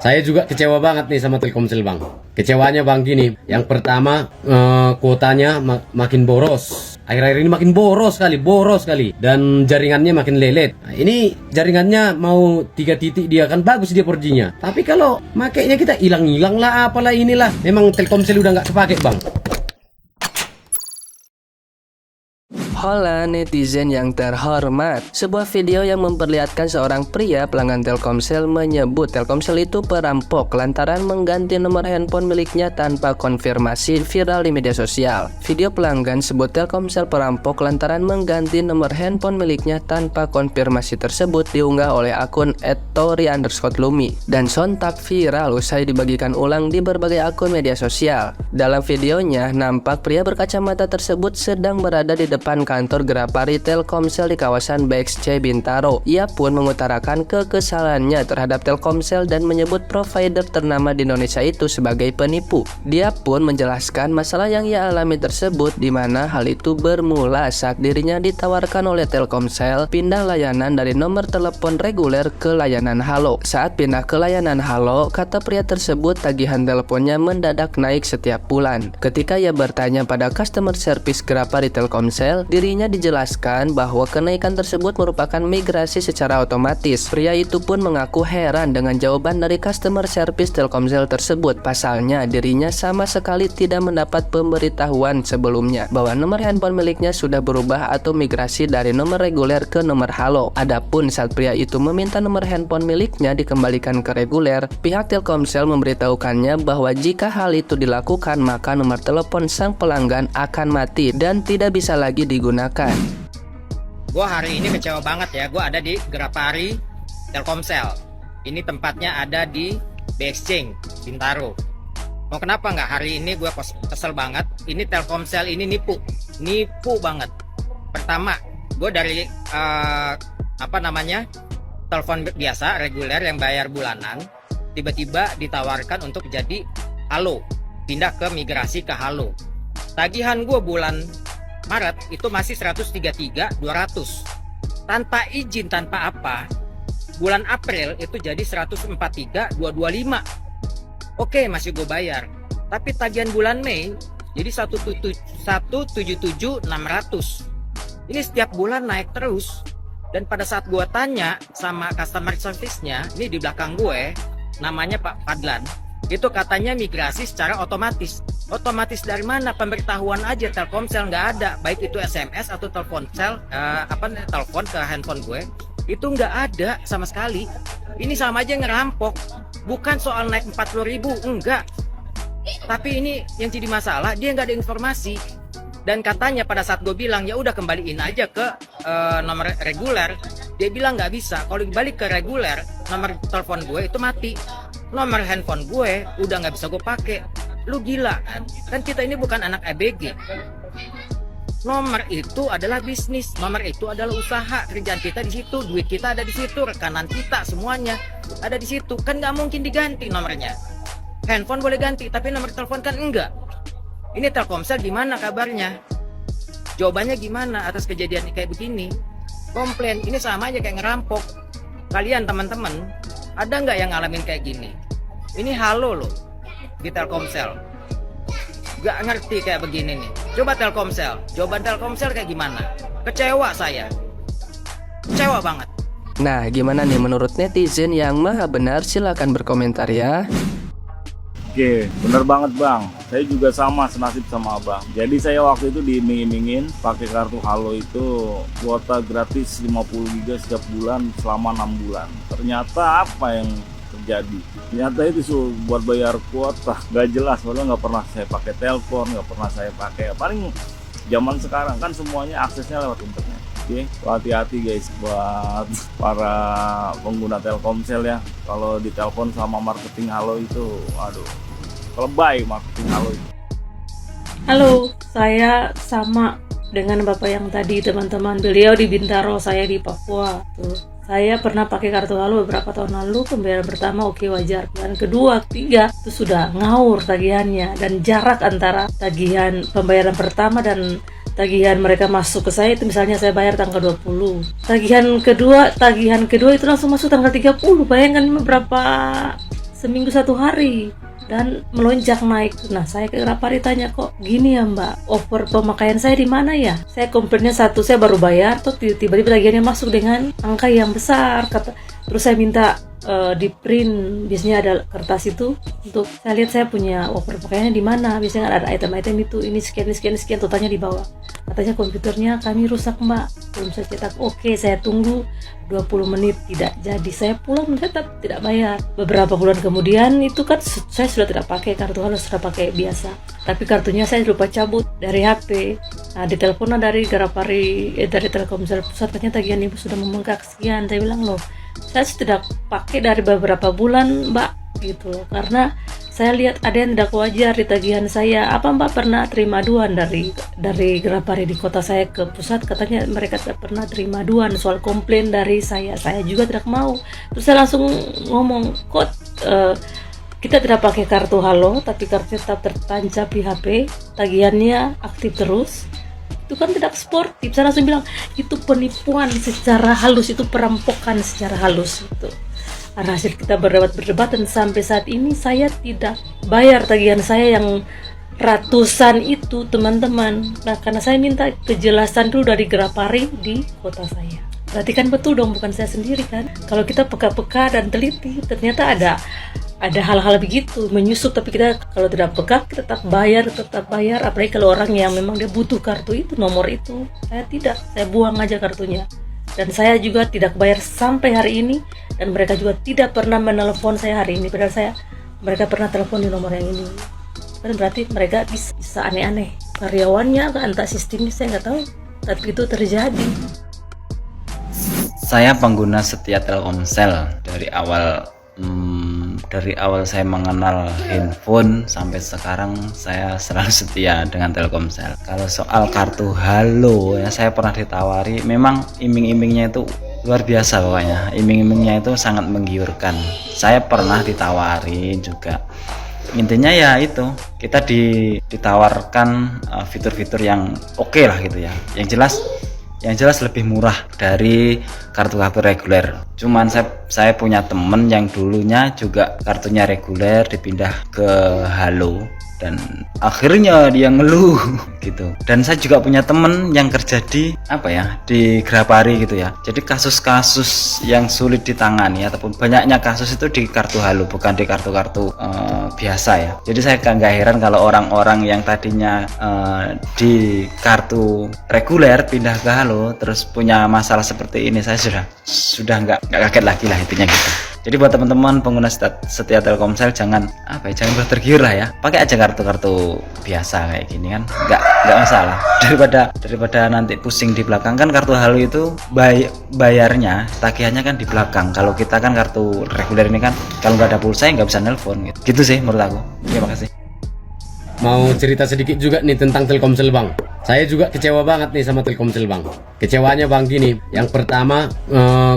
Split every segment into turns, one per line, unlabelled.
Saya juga kecewa banget nih sama Telkomsel bang. Kecewanya bang gini, yang pertama kuotanya makin boros. Akhir-akhir ini makin boros sekali, dan jaringannya makin lelet. Nah, ini jaringannya mau 3 titik dia kan bagus dia 4G-nya. Tapi kalau makainya kita hilang-hilang lah, apalah inilah. Memang Telkomsel udah nggak kepake bang.
Hola netizen yang terhormat. Sebuah video yang memperlihatkan seorang pria pelanggan Telkomsel menyebut Telkomsel itu perampok lantaran mengganti nomor handphone miliknya tanpa konfirmasi viral di media sosial. Video pelanggan sebut Telkomsel perampok lantaran mengganti nomor handphone miliknya tanpa konfirmasi tersebut diunggah oleh akun @tori_lumi dan sontak viral usai dibagikan ulang di berbagai akun media sosial. Dalam videonya nampak pria berkacamata tersebut sedang berada di depan kantor Grapari Telkomsel di kawasan BXC Bintaro. Ia pun mengutarakan kekesalannya terhadap Telkomsel dan menyebut provider ternama di Indonesia itu sebagai penipu. Dia pun menjelaskan masalah yang ia alami tersebut, di mana hal itu bermula saat dirinya ditawarkan oleh Telkomsel pindah layanan dari nomor telepon reguler ke layanan Halo. Saat pindah ke layanan Halo, kata pria tersebut tagihan teleponnya mendadak naik setiap bulan. Ketika ia bertanya pada customer service Grapari Telkomsel, dirinya dijelaskan bahwa kenaikan tersebut merupakan migrasi secara otomatis. Pria itu pun mengaku heran dengan jawaban dari customer service Telkomsel tersebut. Pasalnya, dirinya sama sekali tidak mendapat pemberitahuan sebelumnya bahwa nomor handphone miliknya sudah berubah atau migrasi dari nomor reguler ke nomor Halo. Adapun saat pria itu meminta nomor handphone miliknya dikembalikan ke reguler, pihak Telkomsel memberitahukannya bahwa jika hal itu dilakukan, maka nomor telepon sang pelanggan akan mati dan tidak bisa lagi digunakan.
Gue hari ini kecewa banget ya. Gue ada di Grapari Telkomsel. Ini tempatnya ada di BXC Bintaro. Mau kenapa nggak hari ini gue kesel banget. Ini Telkomsel ini nipu banget. Pertama, gue dari telepon biasa reguler yang bayar bulanan, tiba-tiba ditawarkan untuk jadi Halo, pindah ke migrasi ke Halo. Tagihan gue bulan Maret itu masih 133.200 tanpa izin, tanpa apa. Bulan April itu jadi 143.225. Oke, masih gue bayar. Tapi tagihan bulan Mei jadi 177.600. Ini setiap bulan naik terus. Dan pada saat gue tanya sama customer service-nya, ini di belakang gue namanya Pak Fadlan, itu katanya migrasi secara otomatis. Otomatis dari mana? Pemberitahuan aja Telkomsel nggak ada, baik itu SMS atau telepon telepon ke handphone gue, itu nggak ada sama sekali. Ini sama aja ngerampok. Bukan soal naik 40.000, enggak. Tapi ini yang jadi masalah, dia nggak ada informasi. Dan katanya pada saat gue bilang ya udah kembaliin aja ke nomor reguler, dia bilang nggak bisa. Kalau balik ke reguler, nomor telepon gue itu mati. Nomor handphone gue udah nggak bisa gue pakai. Lu gila kan? Kan kita ini bukan anak ABG. Nomor itu adalah bisnis, nomor itu adalah usaha, kerjaan kita di situ, duit kita ada di situ, rekanan kita semuanya ada di situ. Kan nggak mungkin diganti nomornya. Handphone boleh ganti, tapi nomor telepon kan enggak. Ini Telkomsel gimana kabarnya? Jawabannya gimana atas kejadian kayak begini? Komplain, ini sama aja kayak ngerampok. Kalian teman-teman, ada nggak yang ngalamin kayak gini? Ini Halo loh di Telkomsel. Gak ngerti kayak begini nih. Coba Telkomsel, jawaban Telkomsel kayak gimana? Kecewa saya. Kecewa banget.
Nah, gimana nih menurut netizen yang maha benar? Silahkan berkomentar ya.
Oke, bener banget bang. Saya juga sama senasib sama abang. Jadi saya waktu itu diiming-imingin pakai kartu Halo itu kuota gratis 50 GB setiap bulan selama 6 bulan. Ternyata apa yang terjadi? Ternyata itu buat bayar kuota nggak jelas. Padahal nggak pernah saya pakai telepon, nggak pernah saya pakai. Paling zaman sekarang kan semuanya aksesnya lewat internet. Oke, hati-hati guys buat para pengguna Telkomsel ya. Kalau ditelepon sama marketing Halo itu, aduh, lebay marketing Halo itu.
Halo, saya sama dengan Bapak yang tadi teman-teman. Beliau di Bintaro, saya di Papua. Tuh. Saya pernah pakai kartu Halo beberapa tahun lalu. Pembayaran pertama oke wajar, dan kedua, ketiga itu sudah ngawur tagihannya, dan jarak antara tagihan pembayaran pertama dan tagihan mereka masuk ke saya itu misalnya saya bayar tanggal 20. Tagihan kedua itu langsung masuk tanggal 30. Bayangkan berapa seminggu 1 hari dan melonjak naik. Nah, saya ke Grapari tanya, kok gini ya Mbak, over pemakaian saya di mana ya? Saya komplainnya satu, saya baru bayar, tuh tiba-tiba tagihannya masuk dengan angka yang besar. Terus saya minta di print, biasanya ada kertas itu untuk saya lihat saya punya over pemakaiannya di mana. Biasanya ada item-item itu, ini sekian totalnya di bawah. Katanya komputernya kami rusak Mbak, belum saya cetak. Oke, saya tunggu 20 menit, tidak jadi. Saya pulang tetap tidak bayar. Beberapa bulan kemudian itu kan saya sudah tidak pakai kartu halo, sudah pakai biasa. Tapi kartunya saya lupa cabut dari HP. Nah, ditelepon dari Grapari, dari Telkomsel Pusat, katanya tagihan ibu sudah membengkak sekian. Saya bilang, loh, saya tidak pakai dari beberapa bulan Mbak, gitu loh. Karena saya lihat ada yang tidak wajar di tagihan saya. Apa Mbak pernah terima aduan dari Grapari di kota saya ke pusat? Katanya mereka tidak pernah terima aduan soal komplain dari saya. Saya juga tidak mau. Terus saya langsung ngomong, kok kita tidak pakai kartu halo, tapi kartunya tetap tertancap di HP, tagihannya aktif terus. Itu kan tidak sportif. Saya langsung bilang, itu penipuan secara halus, itu perampokan secara halus itu. Karena hasil kita berdebat dan sampai saat ini saya tidak bayar tagihan saya yang ratusan itu, teman-teman. Nah, karena saya minta kejelasan dulu dari Grapari di kota saya. Berarti kan betul dong, bukan saya sendiri kan. Kalau kita peka-peka dan teliti, ternyata ada hal-hal begitu menyusup, tapi kita kalau tidak peka kita tetap bayar. Apalagi kalau orang yang memang dia butuh kartu itu, nomor itu. Saya tidak, saya buang aja kartunya. Dan saya juga tidak bayar sampai hari ini, dan mereka juga tidak pernah menelpon saya hari ini, padahal mereka pernah telepon di nomor yang ini. Dan berarti mereka bisa aneh-aneh, karyawannya entah sistemnya saya nggak tahu, tapi itu terjadi.
Saya pengguna setia Telkomsel dari awal saya mengenal handphone sampai sekarang saya selalu setia dengan Telkomsel. Kalau soal kartu halo ya, saya pernah ditawari, memang iming-imingnya itu luar biasa pokoknya. Iming-imingnya itu sangat menggiurkan. Saya pernah ditawari juga. Intinya ya itu, kita ditawarkan fitur-fitur yang oke lah gitu ya. Yang jelas lebih murah dari kartu-kartu reguler. Cuman saya punya temen yang dulunya juga kartunya reguler dipindah ke halo, dan akhirnya dia ngeluh gitu. Dan saya juga punya temen yang kerja di di Grapari gitu ya. Jadi kasus-kasus yang sulit ditangani ataupun banyaknya kasus itu di kartu halo, bukan di kartu-kartu biasa ya. Jadi saya nggak heran kalau orang-orang yang tadinya di kartu reguler pindah ke halo terus punya masalah seperti ini. Saya sudah nggak kaget lagi lah intinya gitu. Jadi buat teman-teman pengguna setia Telkomsel jangan tergiur lah ya. Pakai aja kartu-kartu biasa kayak gini kan, nggak masalah. Daripada nanti pusing di belakang kan. Kartu halo itu bayarnya, tagihannya kan di belakang. Kalau kita kan kartu reguler ini kan, kalau nggak ada pulsa ya nggak bisa nelpon gitu sih menurut aku. Terima kasih.
Mau cerita sedikit juga nih tentang Telkomsel Bang. Saya juga kecewa banget nih sama Telkomsel Bang. Kecewanya Bang gini, yang pertama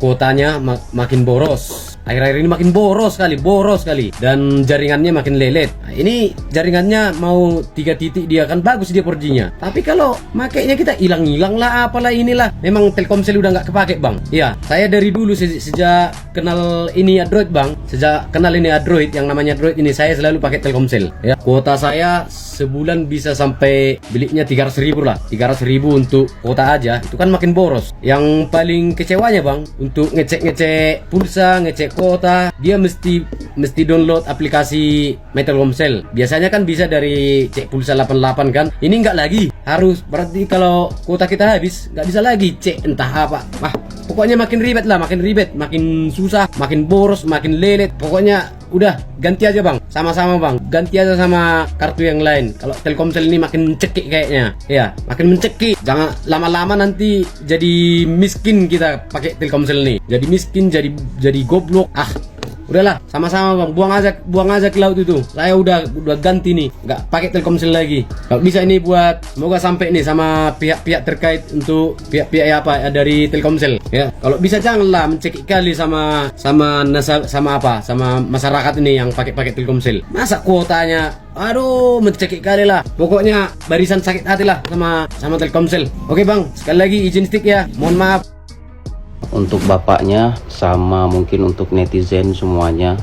kuotanya makin boros. Akhir-akhir ini makin boros sekali, dan jaringannya makin lelet. Nah, ini jaringannya mau 3 titik dia kan bagus dia 4G-nya. Tapi kalau makainya kita hilang lah, apalah inilah. Memang Telkomsel udah nggak kepake Bang. Iya, saya dari dulu sejak kenal ini Android Bang, yang namanya Android ini saya selalu pakai Telkomsel. Ya, kuota saya sebulan bisa sampai belinya 300.000 lah. 300.000 untuk kuota aja. Itu kan makin boros. Yang paling kecewanya Bang, untuk ngecek pulsa, ngecek kuota, dia mesti download aplikasi My Telkomsel. Biasanya kan bisa dari cek pulsa 88 kan. Ini enggak lagi. Harus, berarti kalau kuota kita habis nggak bisa lagi cek entah apa. Wah, pokoknya makin ribet, makin susah, makin boros, makin lelet. Pokoknya udah ganti aja Bang, sama-sama Bang, ganti aja sama kartu yang lain. Kalau Telkomsel ini makin mencekik kayaknya, ya makin mencekik. Jangan lama-lama nanti jadi miskin kita pakai Telkomsel ini. Jadi miskin, jadi goblok. Udahlah, sama-sama Bang, buang aja ke laut itu. Saya udah ganti nih, nggak pakai Telkomsel lagi. Kalau bisa ini buat, semoga sampai nih sama pihak-pihak terkait untuk pihak-pihak dari Telkomsel. Ya, kalau bisa janganlah mencekik kali sama masyarakat ini yang pakai Telkomsel. Masa kuotanya, mencekik kali lah. Pokoknya barisan sakit hati lah sama Telkomsel. Oke Bang, sekali lagi izin stick ya. Mohon maaf.
untuk bapaknya sama mungkin untuk netizen semuanya,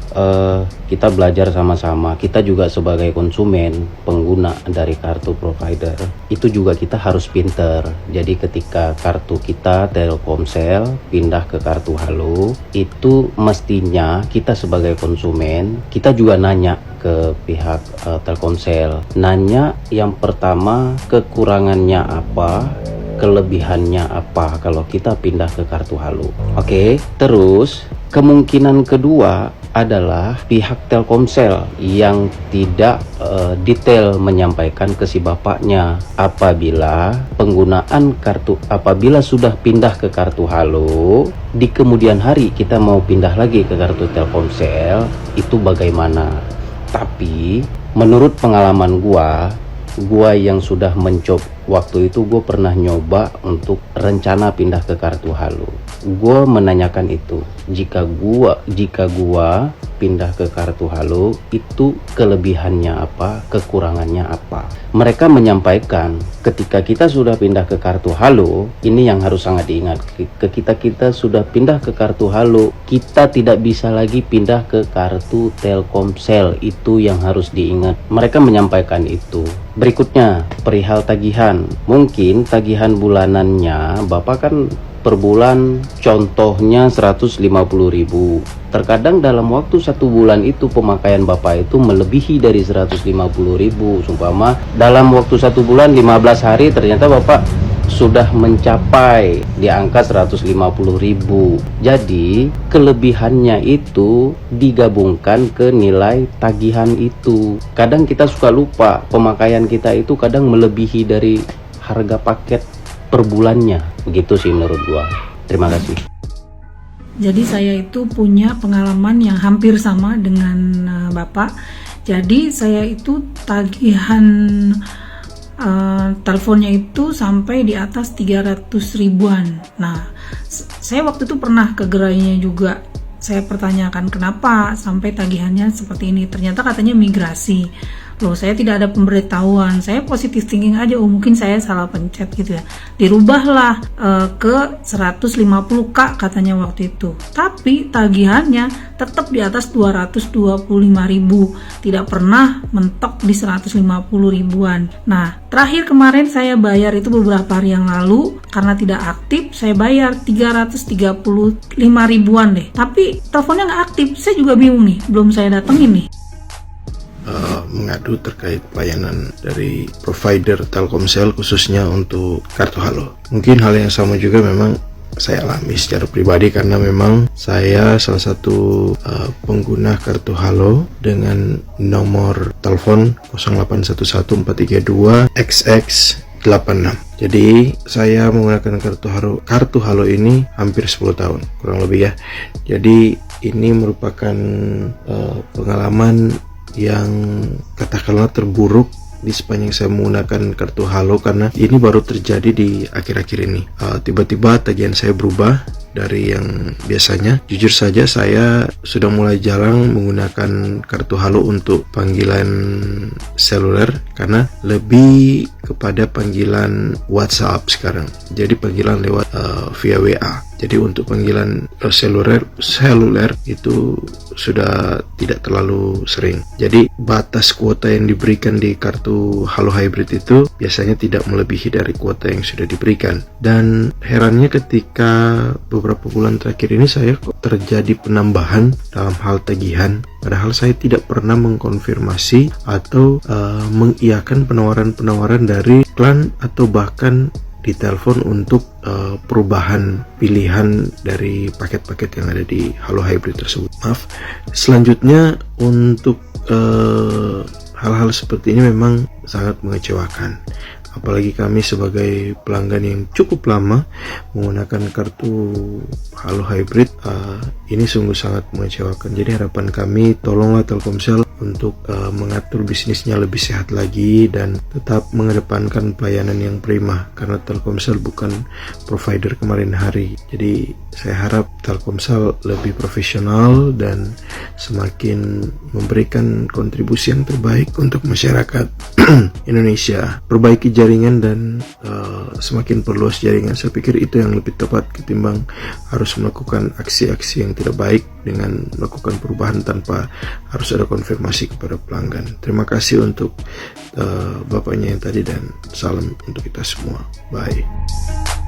kita belajar sama-sama. Kita juga sebagai konsumen pengguna dari kartu provider itu juga kita harus pinter. Jadi ketika kartu kita Telkomsel pindah ke kartu Halo, itu mestinya kita sebagai konsumen kita juga nanya ke pihak Telkomsel. Nanya yang pertama kekurangannya apa, kelebihannya apa kalau kita pindah ke kartu Halo. Oke, terus kemungkinan kedua adalah pihak Telkomsel yang tidak detail menyampaikan ke si bapaknya apabila penggunaan kartu, apabila sudah pindah ke kartu Halo, di kemudian hari kita mau pindah lagi ke kartu Telkomsel, itu bagaimana. Tapi menurut pengalaman gua yang sudah mencoba, waktu itu gue pernah nyoba untuk rencana pindah ke kartu Halo. Gue menanyakan itu, jika gua pindah ke kartu Halo, itu kelebihannya apa, kekurangannya apa. Mereka menyampaikan ketika kita sudah pindah ke kartu Halo, ini yang harus sangat diingat, ketika kita sudah pindah ke kartu Halo, kita tidak bisa lagi pindah ke kartu Telkomsel. Itu yang harus diingat. Mereka menyampaikan itu. Berikutnya, perihal tagihan. Mungkin tagihan bulanannya Bapak kan per bulan contohnya 150.000. Terkadang dalam waktu 1 bulan itu pemakaian Bapak itu melebihi dari 150.000. Sumpama dalam waktu 1 bulan 15 hari ternyata Bapak sudah mencapai di angka 150.000. Jadi kelebihannya itu digabungkan ke nilai tagihan itu. Kadang kita suka lupa pemakaian kita itu kadang melebihi dari harga paket per bulannya. Begitu sih menurut gua. Terima kasih.
Jadi saya itu punya pengalaman yang hampir sama dengan Bapak. Jadi saya itu tagihan teleponnya itu sampai di atas 300 ribuan. Nah, saya waktu itu pernah ke gerainya juga. Saya pertanyakan kenapa sampai tagihannya seperti ini. Ternyata katanya migrasi. Loh, saya tidak ada pemberitahuan. Saya positive thinking aja, oh mungkin saya salah pencet gitu ya. Dirubahlah ke 150k katanya waktu itu. Tapi tagihannya tetap di atas 225.000. Tidak pernah mentok di 150 ribuan. Nah, terakhir kemarin saya bayar itu beberapa hari yang lalu, karena tidak aktif saya bayar 335 ribuan deh. Tapi teleponnya nggak aktif. Saya juga bingung nih, belum saya datengin nih.
Mengadu terkait pelayanan dari provider Telkomsel khususnya untuk kartu Halo. Mungkin hal yang sama juga memang saya alami secara pribadi karena memang saya salah satu pengguna kartu Halo dengan nomor telepon 08114322XX86. Jadi saya menggunakan kartu Halo ini hampir 10 tahun kurang lebih ya. Jadi ini merupakan pengalaman yang katakanlah terburuk di sepanjang saya menggunakan kartu Halo, karena ini baru terjadi di akhir-akhir ini. Tiba-tiba tagihan saya berubah dari yang biasanya. Jujur saja saya sudah mulai jarang menggunakan kartu Halo untuk panggilan seluler karena lebih kepada panggilan WhatsApp sekarang. Jadi panggilan lewat via WA. Jadi untuk panggilan seluler itu sudah tidak terlalu sering. Jadi batas kuota yang diberikan di kartu Halo Hybrid itu biasanya tidak melebihi dari kuota yang sudah diberikan. Dan herannya ketika beberapa bulan terakhir ini saya kok terjadi penambahan dalam hal tagihan, padahal saya tidak pernah mengkonfirmasi atau mengiyakan penawaran-penawaran dari iklan atau bahkan ditelepon untuk perubahan pilihan dari paket-paket yang ada di Halo Hybrid tersebut. Maaf. Selanjutnya untuk hal-hal seperti ini memang sangat mengecewakan. Apalagi kami sebagai pelanggan yang cukup lama menggunakan kartu Halo Hybrid, ini sungguh sangat mengecewakan. Jadi harapan kami, tolonglah Telkomsel untuk mengatur bisnisnya lebih sehat lagi dan tetap mengedepankan pelayanan yang prima, karena Telkomsel bukan provider kemarin hari. Jadi saya harap Telkomsel lebih profesional dan semakin memberikan kontribusi yang terbaik untuk masyarakat Indonesia. Perbaiki jaringan dan semakin perluas jaringan. Saya pikir itu yang lebih tepat ketimbang harus melakukan aksi-aksi yang tidak baik dengan melakukan perubahan tanpa harus ada konfirmasi kepada pelanggan. Terima kasih untuk bapaknya yang tadi dan salam untuk kita semua. Bye.